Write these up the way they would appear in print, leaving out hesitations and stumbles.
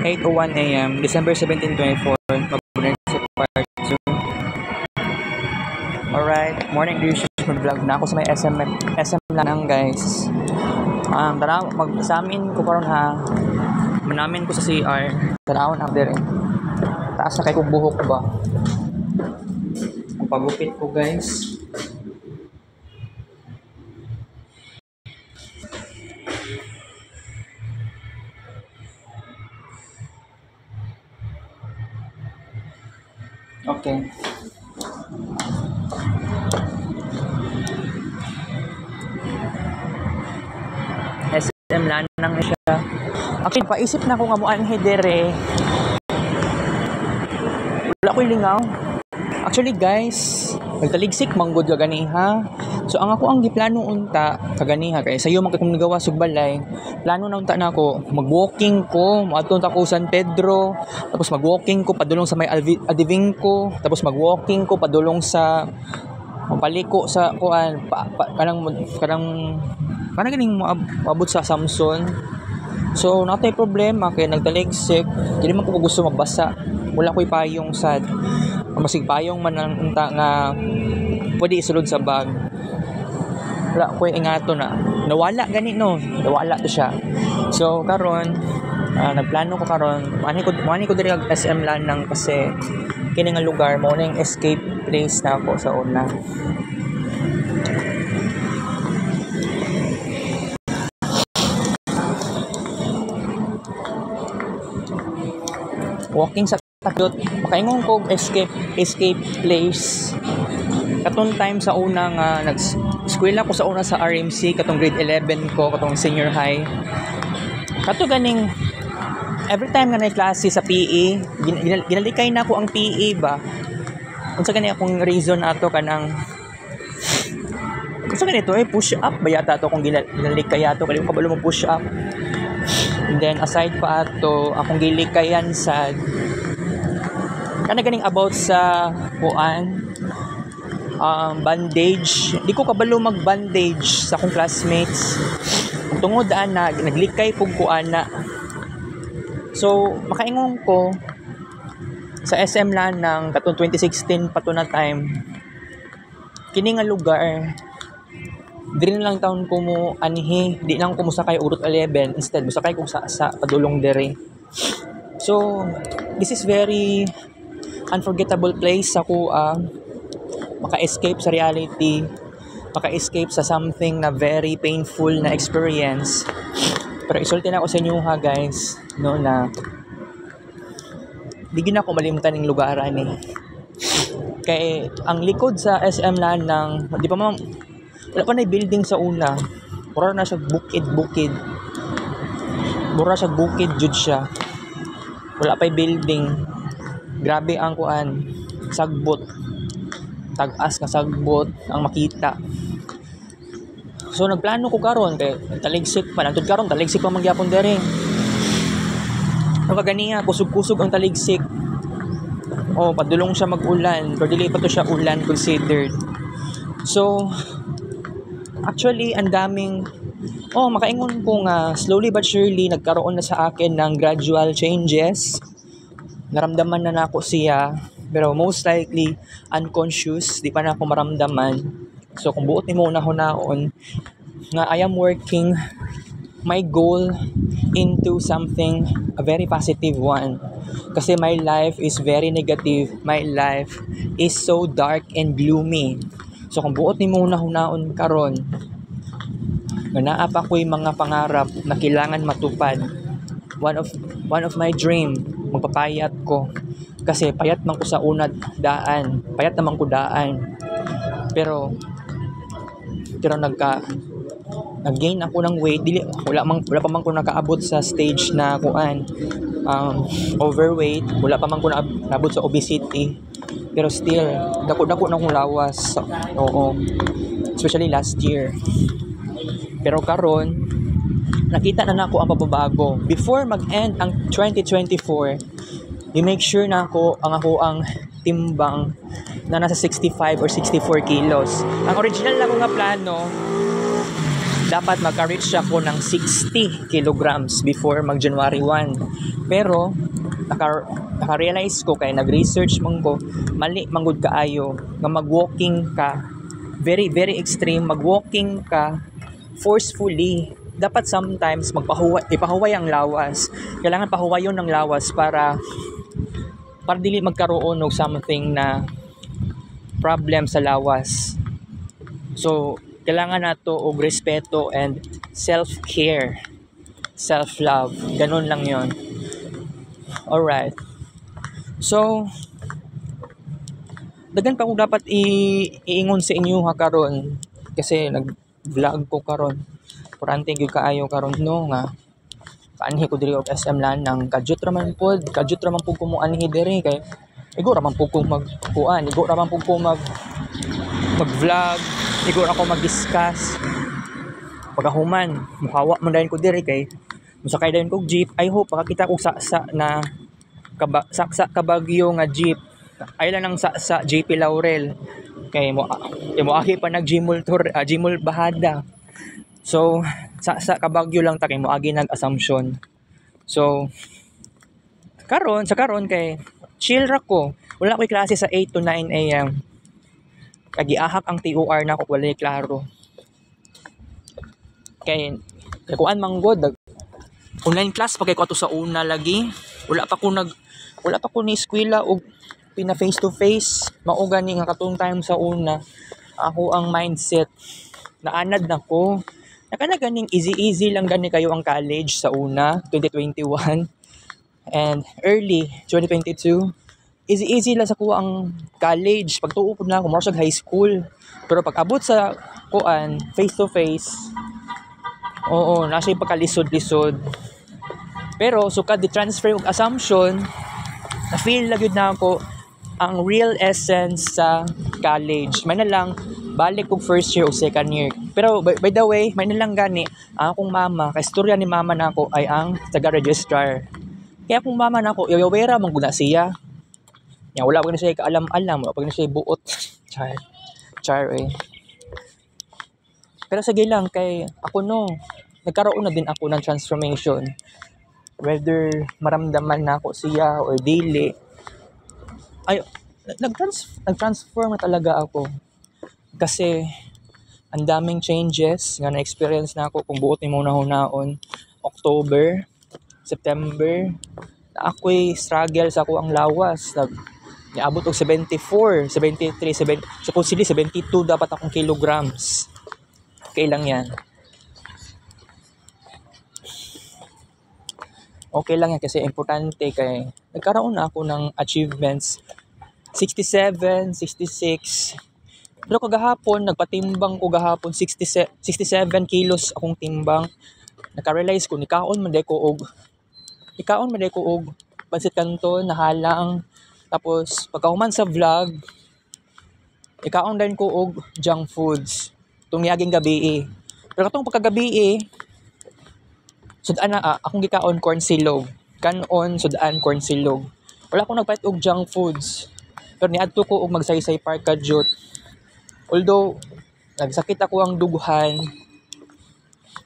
8:01 AM, December 17, 2024. Mag-vlog sa part 2. Alright, morning dishes. Mag-vlog na ako sa may SM lang guys. Tara, mag-asamin ko karon ha. Manamin ko sa CR. Tarawon ako dire. Taas na kay kong buhok ba. Ang pagupit ko guys. Okay. SM lanang na siya. Actually, paisip na ko nga mo anhe dire. Wala ko'y lingaw. Actually guys, nagtaligsik manggod ka ganiha. So ang ako ang giplano unta kaganiha kay sayo man kung nagawa sugbalay. Plano na unta na ako, mag-walking ko, moadto ta ko San Pedro, tapos mag-walking ko padulong sa may Adivingco, tapos mag-walking ko padulong sa paliko sa kuan kanang ganing moabot sa Samson. So natay problema kay nagtaligsik, dili man ko gusto mabasa. Wala ko'y payong sad. Masig payong man ang unta nga pwede isulod sa bag. Wala ko'y ingato na. Nawala gani no. Nawala to siya. So karon nagplano ko karon. Mani ko diri ang SM Lanang kasi kini nga lugar mo na yung escape place na ako sa una. Walking sa takot, makaingon ko escape place. Katong time sa una nga nag-eskwela ko sa una sa RMC, katong grade 11 ko, katong senior high. Kato ganing every time nga na klase sa PE, ginalikay na ko ang PE ba. Unsa gani akong reason ato kanang unsa ganito push up ba yata ato kung ginalikay ato kay kabalo mo push up. And then aside pa ato akong gilikayan sa kana ganing about sa kuan bandage. Di ko kabalo mag-bandage sa akong classmates. Tungod na naglikay pug kuan na. So makaingon ko sa SM Lanang katong 2016 pa to na time. Kini nga lugar diri na lang taon ko mo anhi, di lang ko musakay urot 11, instead musakay ko sa padulong diri. So this is very unforgettable place ako maka-escape sa reality, maka-escape sa something na very painful na experience. Pero isulti na ako sa inyo ha guys, no, na di gina ko malimutan ng lugaran eh. Kay ang likod sa SM Lanang, di pa wala pa na building sa una. Mura na siya bukid. Mura siya bukid jud siya. Wala pa building. Grabe ang kuan, sagbot. Tag-as nga sagbot ang makita. So nagplano ko karon kay taligsik pa nantud karon taligsik pa mangyapon dere. Ano kaganiya kusog-kusog ang taligsik. Padulong siya mag-ulan, pero dili pa to siya ulan considered. So actually ang daming makaingon ko nga slowly but surely nagkaroon na sa akin ng gradual changes. Naramdaman na nako siya, pero most likely unconscious, di pa na ako maramdaman. So kung buot ni mo naon nga I am working my goal into something a very positive one. Kasi my life is very negative. My life is so dark and gloomy. So kung buot ni mo naon karon nga naa pa ko'y mga pangarap na kailangan matupad. One of my dream, magpapayat ko. Kasi payat man ko sa unad daan. Payat naman ko daan. Pero nag-gain ako ng weight. Wala pa man ko nakaabot sa stage na kuan overweight. Wala pa man ko naabot sa obesity. Pero still, dako-dako na akong lawas. Oo. Especially last year. Pero karon nakita na nako ang pagbabago. Before mag-end ang 2024, i-make sure na ako ang timbang na nasa 65 or 64 kilos. Ang original na ko nga plano, dapat magka-reach ako ng 60 kilograms before mag January 1. Pero naka-realize ko kay nag-research man ko, mali manggod kaayo nga mag-walking ka, very very extreme, mag-walking ka forcefully. Dapat sometimes ipahuway ang lawas. Kailangan pahuwayon ng lawas para dili magkaroon og something na problem sa lawas. So kailangan nato og respeto and self-care, self-love. Ganun lang yon. Alright. So daghan pa ko dapat iingon sa inyo ha karon kasi nag-vlog ko karon. Importante gyud kaayo karon no nga kaanhi ko diri og SM Lanang. Kadyot raman pud ko mo anhi diri kay igo raman pud ko magkuan, igo raman pud ko mag-vlog, igo ako mag-discuss. Pagahuman, muhawa man dayon ko diri kay musakay dayon kog jeep. I hope makakita ko saksa na saksa kabagyo nga jeep. Ay lang nang sa JP Laurel kay mo ahi pa nag-Gmall tour, Gmall Bahada. So sa kabagyo lang ta kay mo agi nag-Assumption. So karon kay chill ra ko. Wala ko'y klase sa 8 to 9 AM. Kagiahak ang TOR na ko walay klaro. Kay kuan manggod online class pagay ko ato sa una lagi. Wala pa ko ni eskwela og pina face to face. Mao gani nga katong time sa una. Ako ang mindset naanad na ko. Nakana ganing easy lang gani kayo ang college sa una 2021 and early 2022. Easy lang sa kuha ang college. Pagtuo po na ako, more high school. Pero pag abot sa kuan, face to face, oo, nasa yung pagkalisod-lisod. Pero, sukad di transfer og Assumption, na-feel lang yun na ako ang real essence sa college. May na lang, balik kong first year o second year. Pero, by the way, may na lang gani, ang akong mama, kaistorya ni mama na ako ay ang taga-registrar. Kaya kung mama na ako, yawera mong guna siya. Yan, wala pa na siya kaalam-alam, wala pa na siya buot. Char eh. Pero sige lang, kay ako no, nagkaroon na din ako ng transformation. Whether maramdaman na ako siya or dili. Ay, nag-transform na talaga ako. Kasi, ang daming changes nga na-experience na ako kung buot ni muna hunaon. October, September, na ako'y struggle sa ako ang lawas. Niabot og 74, 73, 7, supposedly 72 dapat akong kilograms. Okay lang yan. Okay lang yan kasi importante kay nagkaroon na ako ng achievements. 67, 66. Pero kagahapon, nagpatimbang ko gahapon 67 kilos akong timbang. Naka-realize ko, nikaon man ko og pansit canton na halang. Tapos, pagkahuman sa vlog, ikaon din ko og junk foods. Itong niyaging gabi. Pero itong pagkagabi, sudaan na akong gikaon corn silog. Kanon, sudaan corn silog. Wala akong nagpait og junk foods. Pero niadto ko og magsaysay park kadyot. Although, nagsakit ako ang dughan.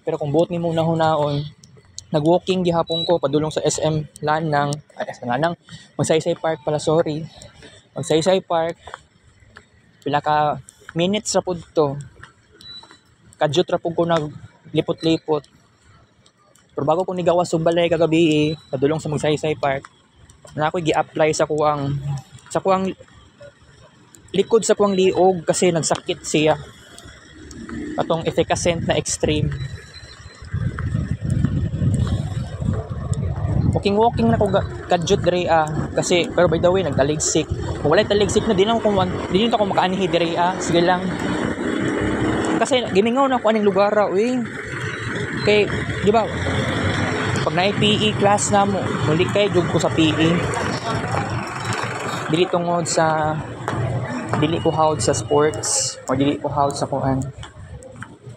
Pero kung buot ni muna hunaon, nag-walking gihapon ko padulong sa SM Lanang, Magsaysay Park pala, sorry. Magsaysay Park. Pila ka minutes ra pud to. Kadyot ra pud ko naglipot-lipot. Pero bago ko nigawas og balay kagabi, padulong sa Magsaysay Park, na ako gi-apply sa kuang likod sa kuang liog kasi nagsakit siya. Patong efficacent na extreme. Walking na ko kadyot diri kasi pero by the way nagtaligsik. Kung wala taligsik na din ako makaanhi diri sige lang. Kasi gimingaw na ko aning lugar uy. Kay di ba pag na PE class na mo, muli kay jud ko sa PE. Dili ko hawd sa sports or dili ko hawd sa kuan.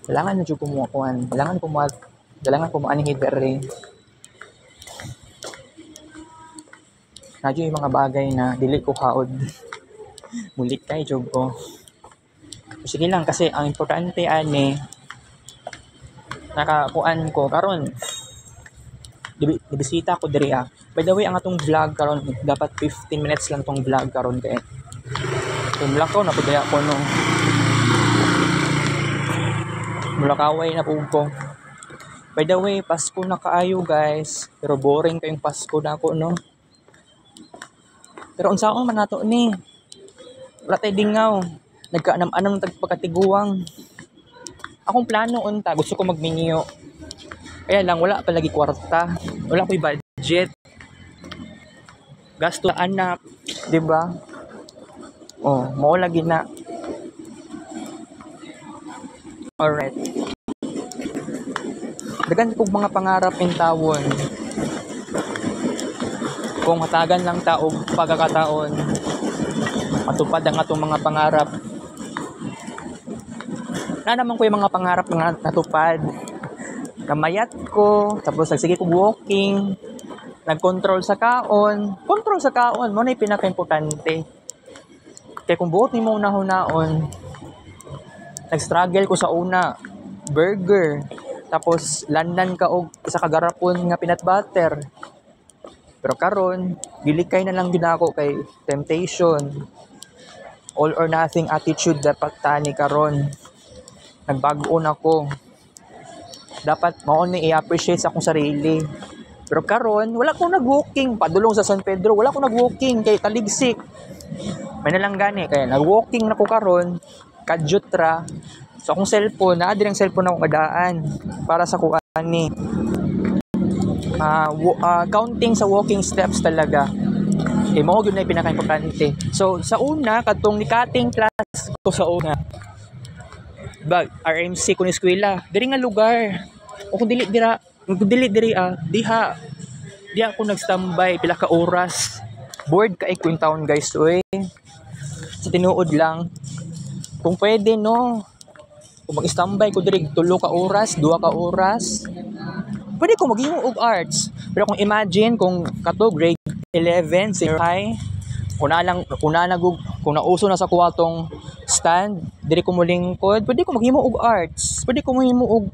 Kailangan na jud ko mo kuan. Kailangan ko maanhi diri. Nadyo yung mga bagay na dili ko haod. Mulit kay jog ko. Sige lang kasi ang importante ani nakakuan ko karon. Dibisita ko diri ah. By the way, ang atong vlog karon dapat 15 minutes lang tong vlog karon kay. Lakaw na pudaya ko no. Mulakaway na pug ko. By the way, Pasko na kaayo guys. Pero boring kayong Pasko na ako no. Pero unsaon man nato ni? Wala tay dingaw. Nagkaanam-anam tagpakatiguang. Akong plano unta, gusto ko magminyo. Kaya lang wala pa lagi kwarta. Wala ko'y budget. Gasto anak, 'di ba? Oh, mao lagi na. Alright. Dagan kog mga pangarap in tawon. Kung hatagan lang ta og pagkakataon, matupad ang atong mga pangarap. Na naman ko yung mga pangarap nga natupad. Kamayat ko, tapos nagsige ko walking, nag-control sa kaon. Control sa kaon, mo na yung pinaka-importante. Kaya kung buot ni mo una-hunaon, nag-struggle ko sa una, burger, tapos landan ka og isa kagarapon nga peanut butter. Pero karon, gilikay na lang din ako kay temptation. All or nothing attitude dapat tani karon. Nagbago na ako. Dapat mao ni i-appreciate sa akong sarili. Pero karon wala ko nag-walking padulong sa San Pedro, wala ko nag-walking kay taligsik. May nalang gani kaya nag-walking na ko karon kadyot ra. So akong cellphone, naa din ang cellphone na akong kadaan para sa kuan ni counting sa walking steps talaga. Eh mao gyud na pinaka-importante. So sa una kadtong nikating class ko sa una. Bag RMC kun eskwela diri nga lugar o kung dili diri diha ako nagstambay pila ka oras, bored kay ko in town guys oy. Sa tinuod lang kung pwede no, kung mag-standby ko diri 3 ka oras 2 ka oras pwede ko maging og arts. Pero kung imagine kung kato grade 11 senior high, kung nauso na sa kuwatong stand, diri ko mulingkod, pwede ko maghimo og arts. Pwede ko maghimo og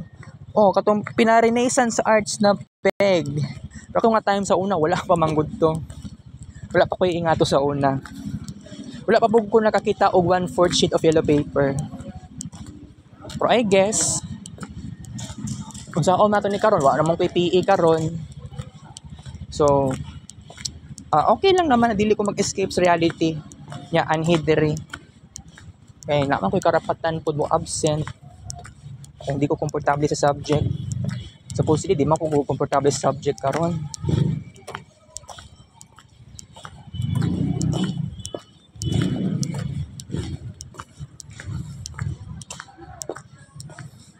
katong pina-renaissance arts na peg. Pero kung nga time sa una, wala pa manggod to. Wala pa ko ingato sa una. Wala pa po ko nakakita og 1/4 sheet of yellow paper. Pero I guess, kung saan nato ni karon, wala namang PPE karon. So, okay lang naman na dili ko mag-escape sa reality nya anhid diri. Kaya naman ko'y karapatan po mo absent kung di ko komportable sa subject. Supposedly, di man ko komportable sa subject karon.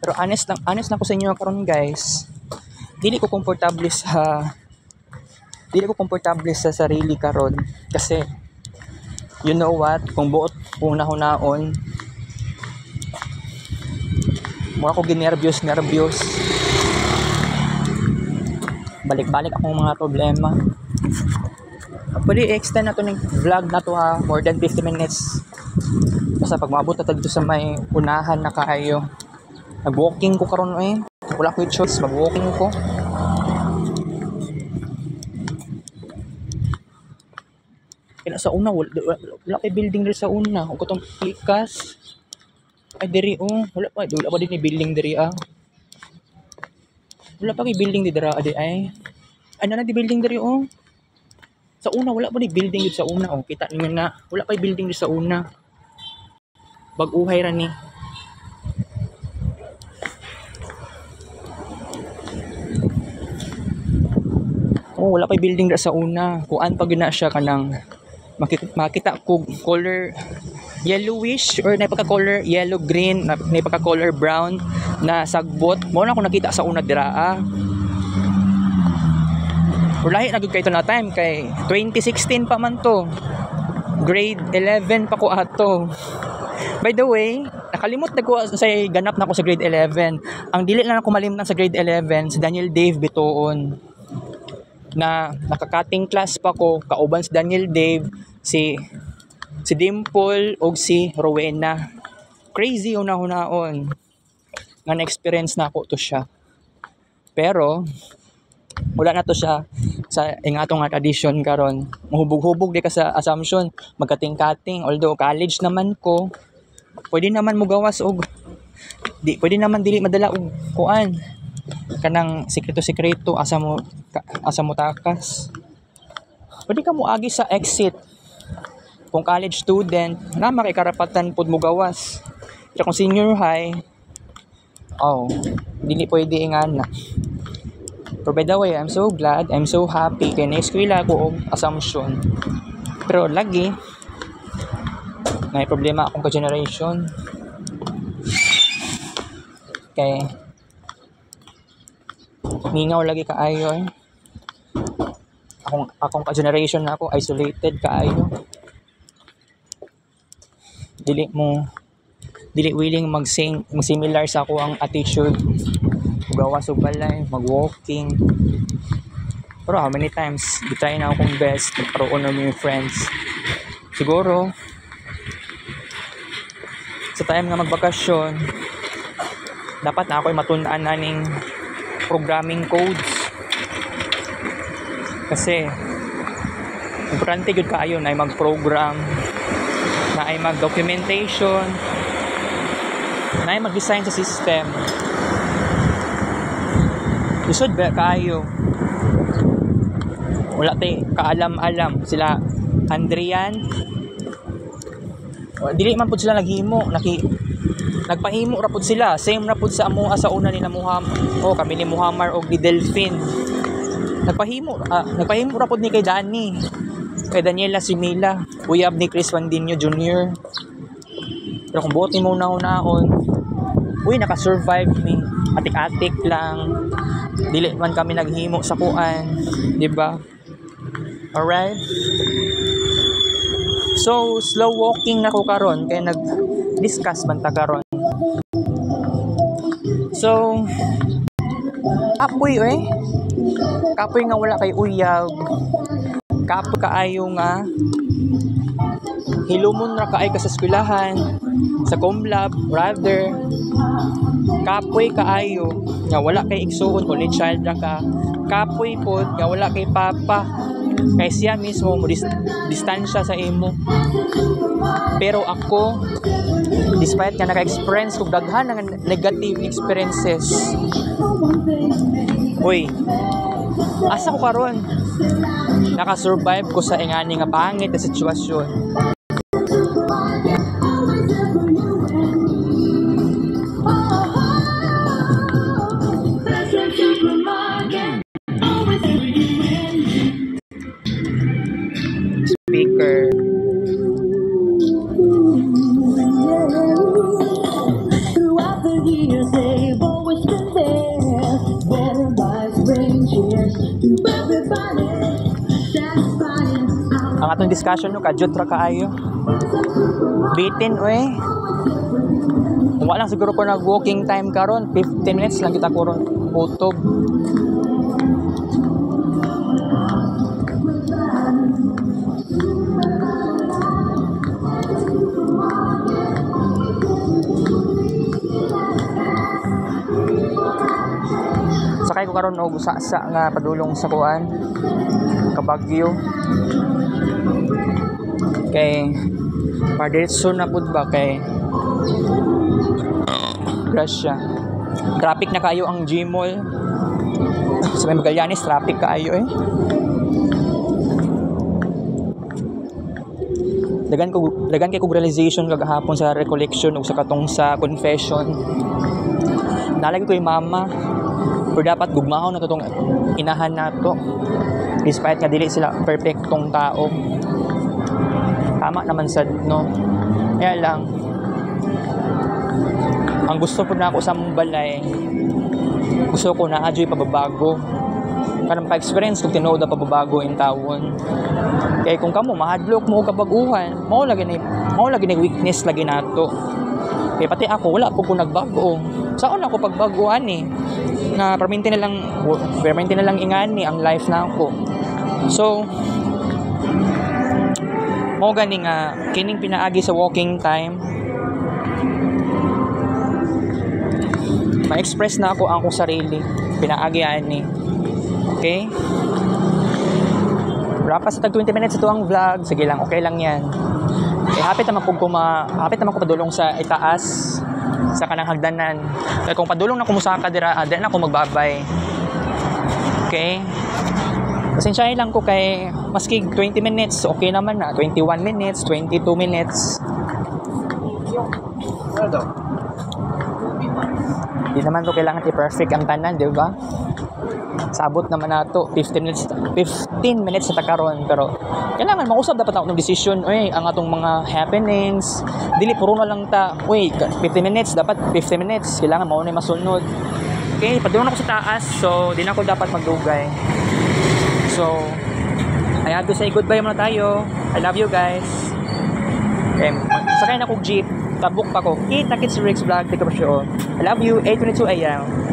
Pero honest lang ko sa inyo karon guys. Dili ko komportable sa sarili karon kasi you know what, kung buot kung nahunaon mura ko ginervyos balik akong mga problema. Pwede extend na to ng vlog na to ha, more than 50 minutes basta pag maabot na dito sa may unahan na kaayo. Nag-walking ko karon wala ko choice, mag-walking ko. Kaya sa una, wala kay building diri sa una. O katong plikas. Ay, diri wala pa din ni building diri Wala pa kay building diri ay. Ay, na di building diri Sa una, wala pa ni building dito sa una. Kita niyo na, wala pa building dito sa una. Bag-uhay ra ni. Wala pa building dito sa una. Kuan pag na siya kanang makita ko color yellowish or napaka-color yellow green, napaka-color brown na sagbot. Mo na ako nakita sa una dira Ulahi nagud kay to na time kay 2016 pa man to. Grade 11 pa ko ato. By the way, nakalimot na ko sa ganap na ako sa grade 11. Ang dili lang ako malimtan sa grade 11 si Daniel Dave Bitoon. Na nakakating class pa ko, kauban si Daniel Dave, si Dimple o si Rowena. Crazy una-hunaon nga na-experience na ako to siya. Pero wala na to siya sa ingatong nga tradisyon karon. Mahubog-hubog di ka sa assumption, magkating-kating. Although college naman ko, pwede naman mo gawas og pwede naman dili madala og kuan kanang sikreto-sikreto asa mo takas. Pwede ka mo agi sa exit. Kung college student, na kay karapatan pud mo gawas. Pero kung senior high, dili pwede ingana. Pero by the way, I'm so glad, I'm so happy kay na-eskwela ko og assumption. Pero lagi, may problema akong ka-generation. Kay mingaw lagi kaayo eh. Akong ka-generation na ako, isolated kaayo. Dili willing mag-similar sa ako ang attitude. Gawas og balay, mag-walking. Pero how many times gitry na akong best magkaroon ng new friends. Siguro sa time nga magbakasyon, dapat na ako'y matundaan na ning programming codes. Kasi importante gyud kaayo na ay mag-program, na ay mag-documentation, na ay mag-design sa system. Lisod ba kaayo? Wala tay kaalam-alam sila Andrian. Dili man pud sila naghimo, nagpahimo ra pud sila. Same ra pud sa amoa sa una nila kami ni Muhammad og ni Delphin. Nagpahimo ra pud ni kay Danny, kay Daniela Simila, uyab ni Chris Vandinho Jr. Pero kung buot ni mo naon, naka-survive ni. Atik-atik lang. Dili man kami naghimo sa kuan, di ba? Alright? So, slow walking na ko karon kay nag-discuss man ta karon. So, kapoy nga wala kay uyab. Kapoy kaayo nga hilumon ra kaay ka sa eskwelahan, sa comlab, rather kapoy kaayo nga wala kay igsuon kung child ra ka. Kapoy pod nga wala kay papa, kay siya mismo mo distansya sa imo. Pero ako, despite nga naka-experience kog daghan ng negative experiences, asa ko karon naka-survive ko sa ingani nga pangit na sitwasyon. Speaker. Throughout the years they've always been there. Better lives bring cheers to everybody. Satisfying. Ang atong discussion kadyot ra kaayo. Bitin Kung wala lang siguro ko nag-walking time karon, 15 minutes lang kita karon utob. Sakay ko karon og usa nga padulong sa kuan Kabagyo. Kay padiretso na pud ba kay Gracia. Traffic na kayo ang Gmall. Sa may Magallanes, traffic kaayo Dagan kay kog realization kagahapon sa recollection ug sa katong sa confession. Nalagi ko yung mama. Pero dapat gugmahaw na itong inahan nato. Despite nga dili sila perfectong tao. Tama naman sad, no? Kaya lang, ang gusto po na ako sa mong balay, gusto ko na adyo'y pababago. Karang pa-experience kung tinood na pababago in tawon. Kaya kung kamo, mahadlok mo kabaguhan, mao lagi na weakness lagi nato. Kaya pati ako, wala po kung nagbago. Saan ako pagbaguhan na permanente na lang ingani ang life na ako. So, mo gani nga kining pinaagi sa walking time, ma-express na ako ang akong sarili. pinaagyan ni. Okay? Wrap pa sa tag 20 minutes ito ang vlog. Sige lang, okay lang yan. Hapit naman kung hapit naman ko padulong sa itaas sa kanang hagdanan. Kaya kung padulong na kumusaka dira, dira na ako magbabay. Okay? Pasensyahin lang ko kay maski 20 minutes, okay naman na. 21 minutes, 22 minutes. Hindi naman to kailangan i-perfect ang tanan, di ba? Sabot naman na to 15 minutes sa takaron, pero kailangan mausap dapat ako ng decision. Uy, ang atong mga happenings dili puro na lang ta. Uy, 50 minutes dapat 50 minutes, kailangan mao na masunod. Okay, padulong ako sa taas, so di na ako dapat magdugay. So I have to say goodbye muna tayo. I love you guys. Okay, sakay na kong jeep, tabuk pa ko. Kita kits Rick's vlog, take a show. I love you, 8:22 AM.